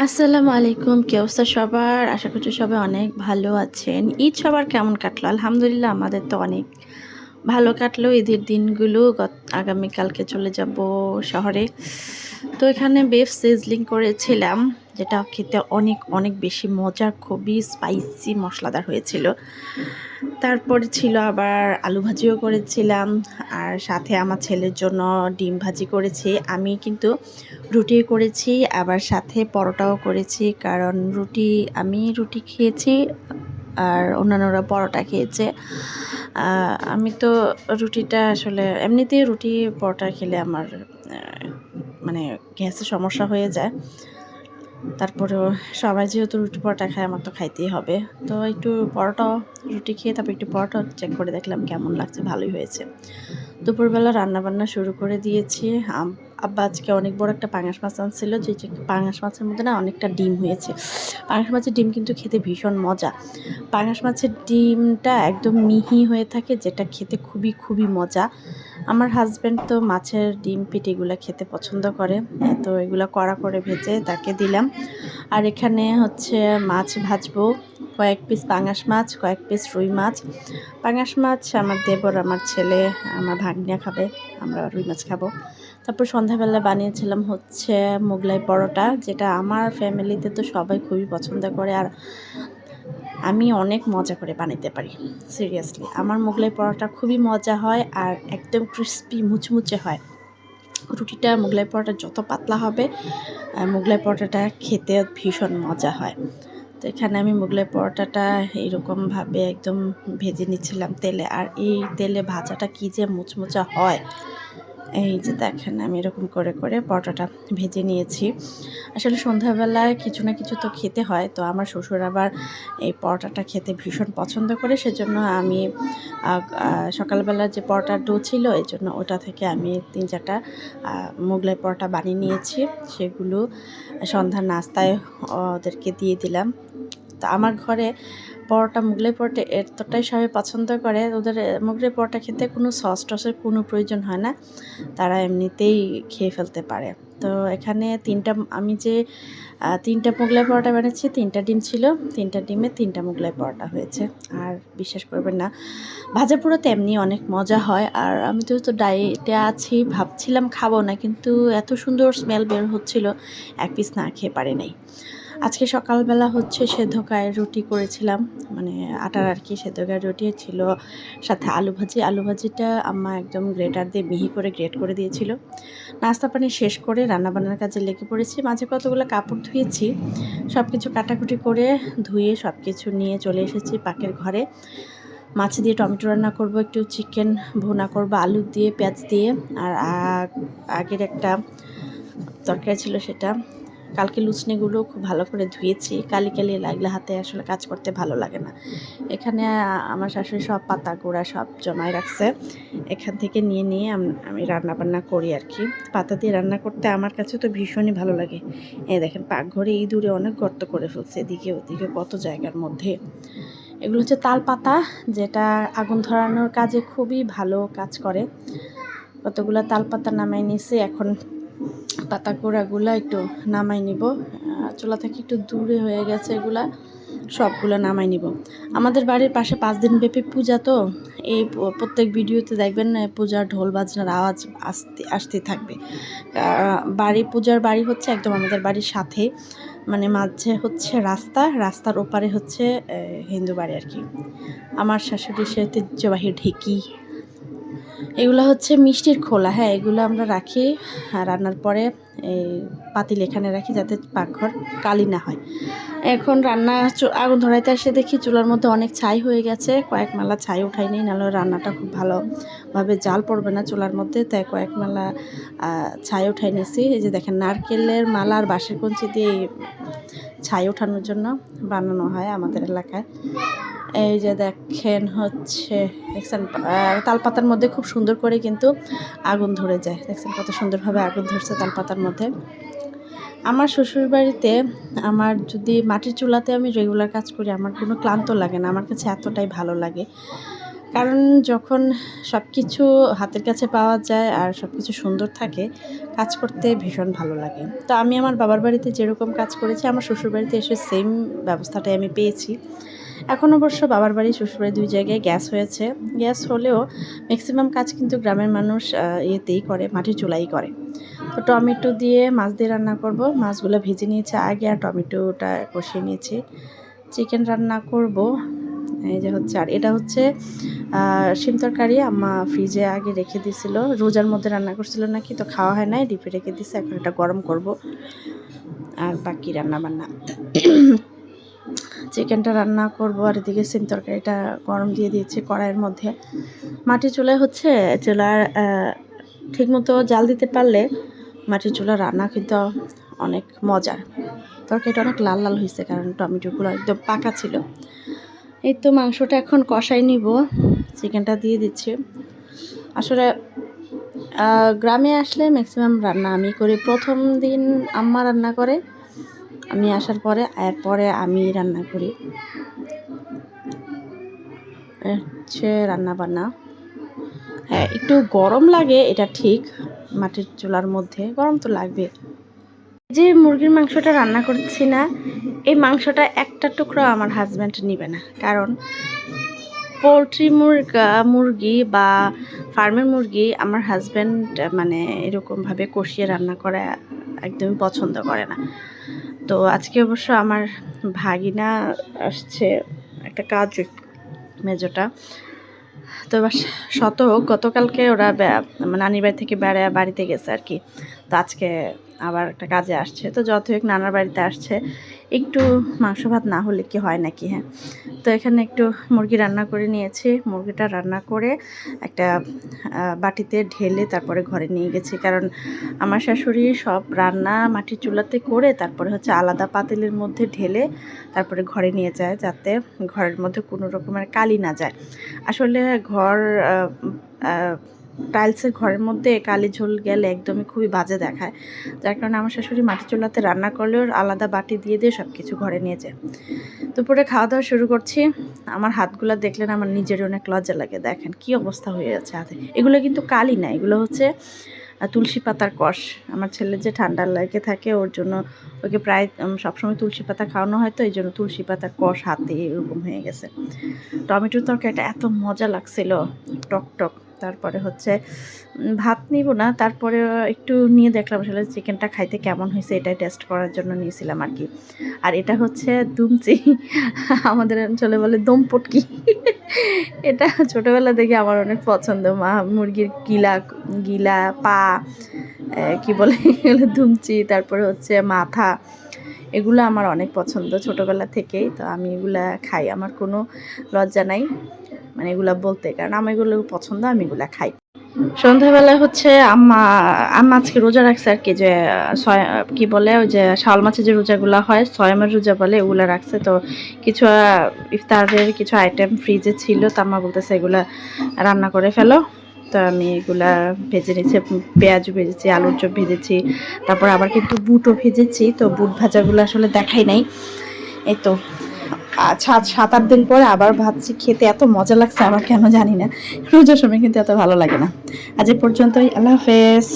আসসালামু আলাইকুম। কি অবস্থা সবার? আশা করছি সবাই অনেক ভালো আছেন। ঈদ সবার কেমন কাটলো? আলহামদুলিল্লাহ আমাদের তো অনেক ভালো কাটলো ঈদের দিনগুলো। আগামীকালকে চলে যাব শহরে। তো এখানে বেফ সিজলিং করেছিলাম, যেটা খেতে অনেক অনেক বেশি মজার, খুবই স্পাইসি মশলাদার হয়েছিল। তারপরে ছিল আবার আলু ভাজিও করেছিলাম, আর সাথে আমার ছেলের জন্য ডিম ভাজি করেছি। আমি কিন্তু রুটি করেছি, আবার সাথে পরোটাও করেছি, কারণ আমি রুটি খেয়েছি আর অন্যান্যরা পরোটা খেয়েছে। আমি তো রুটিটা আসলে এমনিতেই রুটি পরোটা খেলে আমার মানে গ্যাসের সমস্যা হয়ে যায়। তারপরেও সবাই যেহেতু রুটি পরোটা খায়, আমার তো খাইতেই হবে। তো একটু পরোটাও রুটি খেয়ে তারপর একটু পরোটা চেক করে দেখলাম কেমন লাগছে, ভালোই হয়েছে। দুপুরবেলা রান্নাবান্না শুরু করে দিয়েছি। আব্বা আজকে অনেক বড় একটা পাঙাশ মাছ আনছিল, যে পাঙাশ মাছের মধ্যে না অনেকটা ডিম হয়েছে। পাঙাশ মাছের ডিম কিন্তু খেতে ভীষণ মজা। পাঙাশ মাছের ডিমটা একদম মিহি হয়ে থাকে, যেটা খেতে খুবই খুবই মজা। আমার হাজব্যান্ড তো মাছের ডিম পিটিগুলো খেতে পছন্দ করে, তো এগুলো কড়া করে ভেজে তাকে দিলাম। আর এখানে হচ্ছে মাছ ভাজবো, কয়েক পিস পাঙাশ মাছ, কয়েক পিস রুই মাছ। পাঙাশ মাছ আমার দেবর, আমার ছেলে, আমার ভাগ্নিয়া খাবে, আমরা রুই মাছ খাবো। তারপর সন্ধ্যাবেলা বানিয়েছিলাম হচ্ছে মোগলাই পরোটা, যেটা আমার ফ্যামিলিতে তো সবাই খুবই পছন্দ করে, আর আমি অনেক মজা করে বানাতে পারি। সিরিয়াসলি আমার মোগলাই পরোটা খুবই মজা হয়, আর একদম ক্রিস্পি মুচমুচে হয়। রুটিটা মোগলাই পরোটা যত পাতলা হবে, মোগলাই পরোটাটা খেতে ভীষণ মজা হয়। তো এখানে আমি মোগলাই পরোটাটা এইরকমভাবে একদম ভেজে নিচ্ছিলাম তেলে, আর এই তেলে ভাজাটা কী যে মুচমুচা হয়। এই যে দেখেন আমি এরকম করে করে পরোটাটা ভেজে নিয়েছি। আসলে সন্ধ্যাবেলায় কিছু না কিছু তো খেতে হয়, তো আমার শ্বশুর আবার এই পরোটাটা খেতে ভীষণ পছন্দ করে, সেজন্য আমি সকালবেলা যে পরোটার ডো ছিল, এই জন্য ওটা থেকে আমি ৩-৪টা মোগলাই পরোটা বানিয়ে নিয়েছি। সেগুলো সন্ধ্যার নাস্তায় ওদেরকে দিয়ে দিলাম। তো আমার ঘরে পরোটা, মোগলাই পরোটা এতটাই সবাই পছন্দ করে, ওদের মোগলাই পরোটা খেতে কোনো সস টসের কোনো প্রয়োজন হয় না, তারা এমনিতেই খেয়ে ফেলতে পারে। তো এখানে আমি যে ৩টা মোগলাই পরোটা বানিয়েছি, ৩টা ডিম ছিল, ৩টা ডিমে ৩টা মোগলাই পরোটা হয়েছে। আর বিশ্বাস করবেন না, ভাজা পোড়াতে এমনি অনেক মজা হয়। আর আমি তো ডায়েটে আছি, ভাবছিলাম খাবো না, কিন্তু এত সুন্দর স্মেল বের হচ্ছিল, এক পিস না খেয়ে পারি নাই। আজকে সকালবেলা হচ্ছে সেদ্ধ গায়ের রুটি করেছিলাম, মানে আটার আর কি। সেদ্ধ গায়ের রুটি ছিল, সাথে আলু ভাজি। আলু ভাজিটা আম্মা একদম গ্রেটার দিয়ে মিহি করে গ্রেট করে দিয়েছিল। নাস্তা পানি শেষ করে রান্নাবান্নার কাজে লেগে পড়েছি। মাঝে কতগুলো কাপড় ধুয়েছি, সব কিছু কাটাকুটি করে ধুয়ে সব কিছু নিয়ে চলে এসেছি পাকের ঘরে। মাছ দিয়ে টমেটো রান্না করব, একটু চিকেন ভুনা করব আলু দিয়ে, পেঁয়াজ দিয়ে। আর আগের একটা তরকারি ছিল, সেটা কালকে লুচনিগুলো খুব ভালো করে ধুয়েছি। কালি কালি লাগলে হাতে আসলে কাজ করতে ভালো লাগে না। এখানে আমার শাশুড়ি সব পাতা গোড়া সব জমায় রাখছে, এখান থেকে নিয়ে নিয়ে আমি রান্না বান্না করি আর কি। পাতা দিয়ে রান্না করতে আমার কাছে তো ভীষণই ভালো লাগে। এই দেখেন পাকঘরে ইঁদুরে অনেক গর্ত করে ফেলছে, এদিকে ওদিকে কত জায়গার মধ্যে। এগুলো হচ্ছে তাল পাতা, যেটা আগুন ধরানোর কাজে খুবই ভালো কাজ করে। কতগুলো তাল পাতা নামাই নিয়েছি, এখন পাতা কোড়াগুলো একটু নামাই নিব। চুলা থেকে একটু দূরে হয়ে গেছে, এগুলা সবগুলো নামাই নিব। আমাদের বাড়ির পাশে 5 দিন ব্যাপী পূজা, তো এই প্রত্যেক ভিডিওতে দেখবেন পূজার ঢোল বাজনার আওয়াজ আসতে থাকবে। পূজার বাড়ি হচ্ছে একদম আমাদের বাড়ির সাথে, মানে মাঝে হচ্ছে রাস্তার ওপারে হচ্ছে হিন্দু বাড়ি আর কি। আমার শাশুড়ি সে ঐতিহ্যবাহী ঢেকি, এগুলো হচ্ছে মিষ্টির খোলা। হ্যাঁ, এগুলো আমরা রাখি রান্নার পরে এই পাতিল এখানে রাখি, যাতে পাকঘর কালি না হয়। এখন আগুন ধরাইতে এসে দেখি চুলার মধ্যে অনেক ছাই হয়ে গেছে, কয়েক মালা ছাই উঠাই নেই, নাহলে রান্নাটা খুব ভালোভাবে জাল পড়বে না চুলার মধ্যে, তাই কয়েক মালা ছাই উঠাই নিয়েছি। এই যে দেখেন, নারকেলের মালা আর বাঁশের কঞ্চি দিয়ে ছাই ওঠানোর জন্য বানানো হয় আমাদের এলাকায়। এই যে দেখেন হচ্ছে, দেখছেন তালপাতার মধ্যে খুব সুন্দর করে কিন্তু আগুন ধরে যায়। দেখছেন কত সুন্দরভাবে আগুন ধরছে তালপাতার মধ্যে। আমার শ্বশুরবাড়িতে আমার যদি মাটির চুলাতে আমি রেগুলার কাজ করি, আমার কোনো ক্লান্ত লাগে না, আমার কাছে এতটাই ভালো লাগে। কারণ যখন সব কিছু হাতের কাছে পাওয়া যায় আর সব কিছু সুন্দর থাকে, কাজ করতে ভীষণ ভালো লাগে। তো আমি আমার বাবার বাড়িতে যেরকম কাজ করেছি, আমার শ্বশুরবাড়িতে এসে সেম ব্যবস্থাটাই আমি পেয়েছি। এখন অবশ্য বাবার বাড়ি, শ্বশুরবাড়ি ২ জায়গায় গ্যাস হয়েছে। গ্যাস হলেও ম্যাক্সিমাম কাজ কিন্তু গ্রামের মানুষ ইয়েতেই করে, মাটির চুলায় করে। তো টমেটো দিয়ে মাছ দিয়ে রান্না করব। মাছগুলো ভেজে নিয়েছি আগে আর টমেটোটা কষিয়ে নিয়েছি। চিকেন রান্না করব। এই যে হচ্ছে, আর এটা হচ্ছে শিম তরকারি আম্মা ফ্রিজে আগে রেখে দিয়েছিল। রোজার মধ্যে রান্না করছিল নাকি, তো খাওয়া হয় নাই, ডিপে রেখে দিছে। এখন এটা গরম করব। আর বাকি রান্না বান্না চিকেনটা রান্না করব, আর এদিকে শিম তরকারিটা গরম দিয়ে দিয়েছি কড়াইয়ের মধ্যে। মাটির চুলায় হচ্ছে চুলার ঠিকমতো জাল দিতে পারলে মাটির চুলার রান্না কিন্তু অনেক মজার। তরকারিটা অনেক লাল লাল হয়েছে কারণ টমেটোগুলো একদম পাকা ছিল। এই তো মাংসটা এখন কষাই নিব, চিকেনটা দিয়ে দিচ্ছি। আসলে গ্রামে আসলে ম্যাক্সিমাম রান্না আমি করি। প্রথম দিন আম্মা রান্না করে, আমি আসার পরে এরপরে আমি রান্না করি। হচ্ছে রান্না বান্না। হ্যাঁ, একটু গরম লাগে এটা ঠিক, মাটির চুলার মধ্যে গরম তো লাগবে। যে মুরগির মাংসটা রান্না করছি না, এই মাংসটা একটা টুকরো আমার হাজব্যান্ড নিবে না। কারণ পোলট্রি মুরগি বা ফার্মের মুরগি আমার হাজব্যান্ড মানে এরকমভাবে কষিয়ে রান্না করা একদমই পছন্দ করে না। তো আজকে অবশ্য আমার ভাগিনা আসছে, একটা কাজ, মেজোটা। তো এবার গতকালকে ওরা নানির বাড়ি থেকে বাড়িতে গেছে আর কি। তো আজকে আবার একটা কাজে আসছে। তো যত হোক নানার বাড়িতে আসছে, একটু মাংস ভাত না হলে কি হয় নাকি। হ্যাঁ, তো এখানে একটু মুরগি রান্না করে নিয়েছি। মুরগিটা রান্না করে একটা বাটিতে ঢেলে তারপরে ঘরে নিয়ে গেছি। কারণ আমার শাশুড়ি সব রান্না মাটির চুলাতে করে তারপরে হচ্ছে আলাদা পাতিলের মধ্যে ঢেলে তারপরে ঘরে নিয়ে যায়, যাতে ঘরের মধ্যে কোনো রকমের কালি না যায়। আসলে ঘর টাইলসের ঘরের মধ্যে কালি ঝোল গেলে একদমই খুবই বাজে দেখায়। যার কারণে আমার শাশুড়ি মাটির চুলাতে রান্না করলেও আলাদা বাটি দিয়ে সব কিছু ঘরে নিয়ে যায়। দুপুরে খাওয়া দাওয়া শুরু করছি। আমার হাতগুলো দেখলে না আমার নিজেরই অনেক লজ্জা লাগে। দেখেন কি অবস্থা হয়ে যাচ্ছে হাতে। এগুলো কিন্তু কালি না, এগুলো হচ্ছে তুলসী পাতার কষ। আমার ছেলে যে ঠান্ডা লেগে থাকে, ওর জন্য ওকে প্রায় সবসময় তুলসী পাতা খাওয়ানো হয়, তো এই জন্য তুলসী পাতার কষ হাতে এরকম হয়ে গেছে। টমেটোর তরকারিটা এত মজা লাগছিল, টক টক। তারপরে হচ্ছে ভাত নিব না, তারপরে একটু নিয়ে দেখলাম আসলে চিকেনটা খাইতে কেমন হয়েছে, এটাই টেস্ট করার জন্য নিয়েছিলাম আর কি। আর এটা হচ্ছে দুমচি, আমাদের অঞ্চলে বলে দম পটকি। এটা ছোটোবেলা থেকে আমার অনেক পছন্দ। মুরগির গিলা গিলা পা কি বলে এগুলো দুমচি, তারপরে হচ্ছে মাথা, এগুলো আমার অনেক পছন্দ ছোটোবেলা থেকেই। তো আমি এগুলা খাই, আমার কোনো লজ্জা নাই মানে এগুলা বলতে, কারণ আমার এগুলো পছন্দ, আমি এগুলা খাই। সন্ধ্যাবেলায় হচ্ছে আম্মা আজকে রোজা রাখছে আর কি, যে কি বলে ওই যে শাওয়াল মাছের যে রোজাগুলো হয়, সয়ামের রোজা বলে, ওগুলো রাখছে। তো কিছু ইফতারের কিছু আইটেম ফ্রিজে ছিল, তো আম্মা বলতেছে এগুলা রান্না করে ফেলো। তো আমি এগুলা ভেজে নিয়েছি, পেঁয়াজও ভেজেছি, আলুর চপ ভেজেছি, তারপর আবার কিন্তু বুটও ভেজেছি। তো বুট ভাজাগুলো আসলে দেখাই নাই। এই তো 7-8 দিন পরে আবার ভাবছি, খেতে এত মজা লাগছে আমার, কেন জানি না। রোজার সময় কিন্তু এত ভালো লাগে না। আজ এ পর্যন্তই, আল্লাহ হাফেজ।